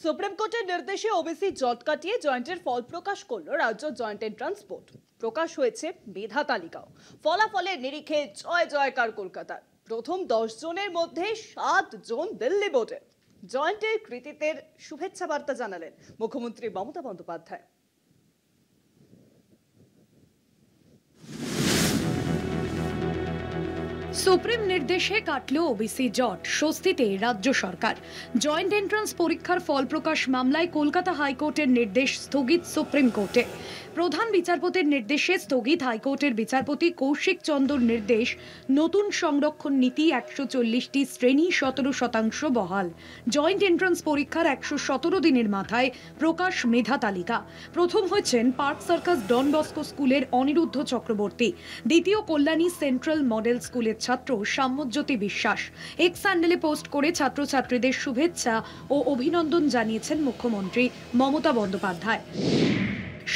Supreme কোর্টের নির্দেশে OBC জট কাটিয়ে জয়েন্টের ফল প্রকাশ করল রাজ্য জয়েন্ট এন্ট্রান্স বোর্ড। প্রকাশ হয়েছে মেধা তালিকাও। ফলাফলের নিরিখে জয় জয়কার কলকাতার। প্রথম 10 জনের মধ্যে 7 জন দিল্লি বোর্ডের। জয়েন্টের কৃতিত্বের শুভেচ্ছা বার্তা জানালেন মুখ্যমন্ত্রী মমতা বন্দ্যোপাধ্যায়। সুপ্রিম নির্দেশে কাটল ওবিসি জট, স্বস্তিতে রাজ্য সরকার। জয়েন্ট এন্ট্রান্স পরীক্ষার ফল প্রকাশ মামলায় কলকাতা হাইকোর্টের নির্দেশ স্থগিত সুপ্রিম কোর্টে। প্রধান বিচারপতির নির্দেশে স্থগিত হাইকোর্টের বিচারপতি কৌশিক চন্দ্রর নির্দেশ, নতুন সংরক্ষণ নীতি 140টি শ্রেণী 17% বহাল। জয়েন্ট এন্ট্রান্স পরীক্ষার 117 দিনের মাথায় প্রকাশ মেধা তালিকা। প্রথম হয়েছেন পার্ক সার্কাস ডন বস্কো স্কুলের অনিরুদ্ধ চক্রবর্তী, দ্বিতীয় কল্যাণী সেন্ট্রাল মডেল স্কুলের ছাত্র সাম্যজ্যোতি বিশ্বাস। এক্স হ্যান্ডেলে পোস্ট করে ছাত্রছাত্রীদের শুভেচ্ছা ও অভিনন্দন জানিয়েছেন মুখ্যমন্ত্রী মমতা বন্দ্যোপাধ্যায়।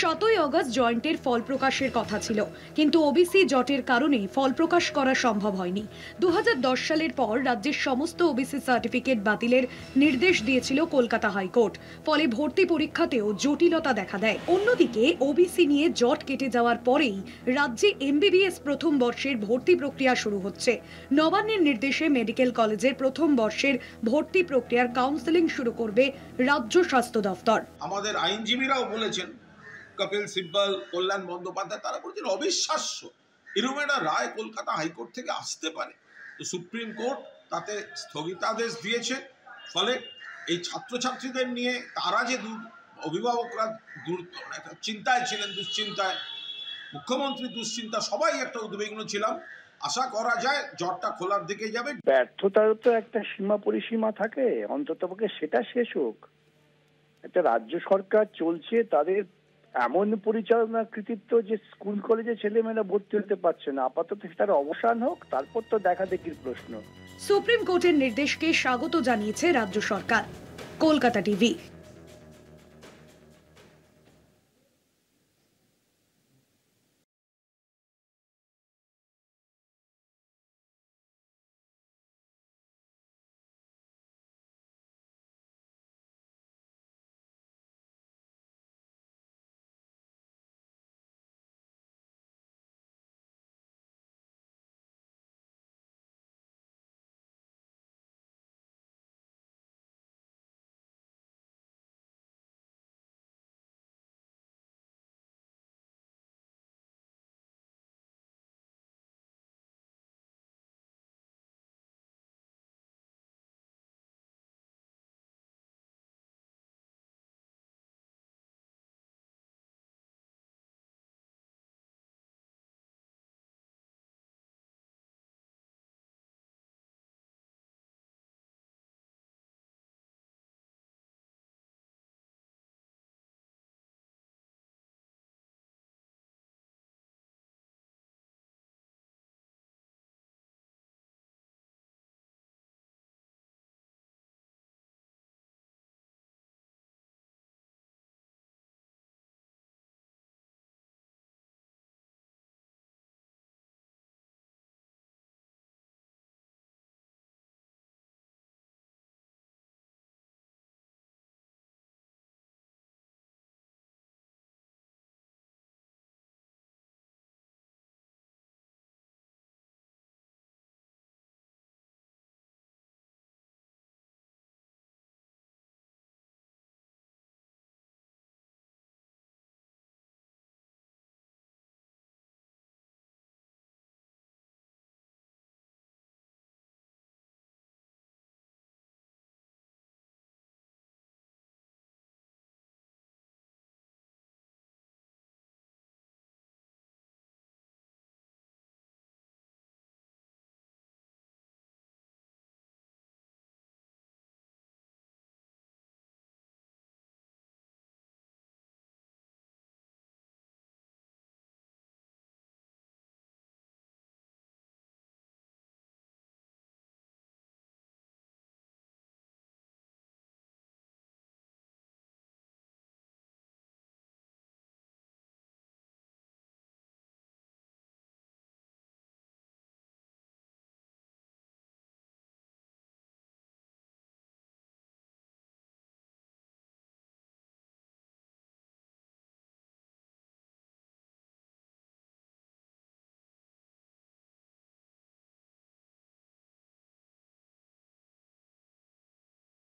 7ই আগস্ট জয়েন্টের ফল প্রকাশের কথা ছিল, কিন্তু ওবিসি জটের কারণে ফল প্রকাশ করা সম্ভব হয়নি। 2010 সালের পর রাজ্যের সমস্ত ওবিসি সার্টিফিকেট বাতিলের নির্দেশ দিয়েছিল কলকাতা হাইকোর্ট। ফলে ভর্তি পরীক্ষাতেও জটিলতা দেখা দেয়। অন্যদিকে ওবিসি নিয়ে জট কেটে যাওয়ার পরেই রাজ্যে এমবিবিএস প্রথম বর্ষের ভর্তি প্রক্রিয়া শুরু হচ্ছে। নবান্নের নির্দেশে মেডিকেল কলেজের প্রথম বর্ষের ভর্তি প্রক্রিয়ার কাউন্সেলিং শুরু করবে রাজ্য স্বাস্থ্য দফতর। আমাদের আইনজীবীরাও বলেছেন, কপিল সিব্বল, কল্যাণ বন্দ্যোপাধ্যায়, তারা বলছেন অবিশ্বাস্য এরকম একটা রায় কলকাতা হাইকোর্ট থেকে আসতে পারে। তো সুপ্রিম কোর্ট তাতে স্থগিতাদেশ দিয়েছে। ফলে এই ছাত্রছাত্রীদের নিয়ে তারা যে অভিভাবকরা চিন্তায় ছিলেন, দুশ্চিন্তায়, মুখ্যমন্ত্রী দুশ্চিন্তা, সবাই একটা উদ্বিগ্ন ছিলাম। আশা করা যায় জটটা খোলার দিকে যাবে। ব্যর্থতারও তো একটা সীমা পরিসীমা থাকে, অন্ততপক্ষে সেটা শেষ হোক। একটা রাজ্য সরকার চলছে, তাদের এমন পরিচালনা কৃতিত্ব যে স্কুল কলেজে ছেলেমেয়েরা ভর্তি হতে পারছে না। আপাতত সেটার অবসান হোক, তারপর তো দেখা দেখির প্রশ্ন। সুপ্রিম কোর্টের নির্দেশকে স্বাগত জানিয়েছে রাজ্য সরকার। কলকাতা টিভি।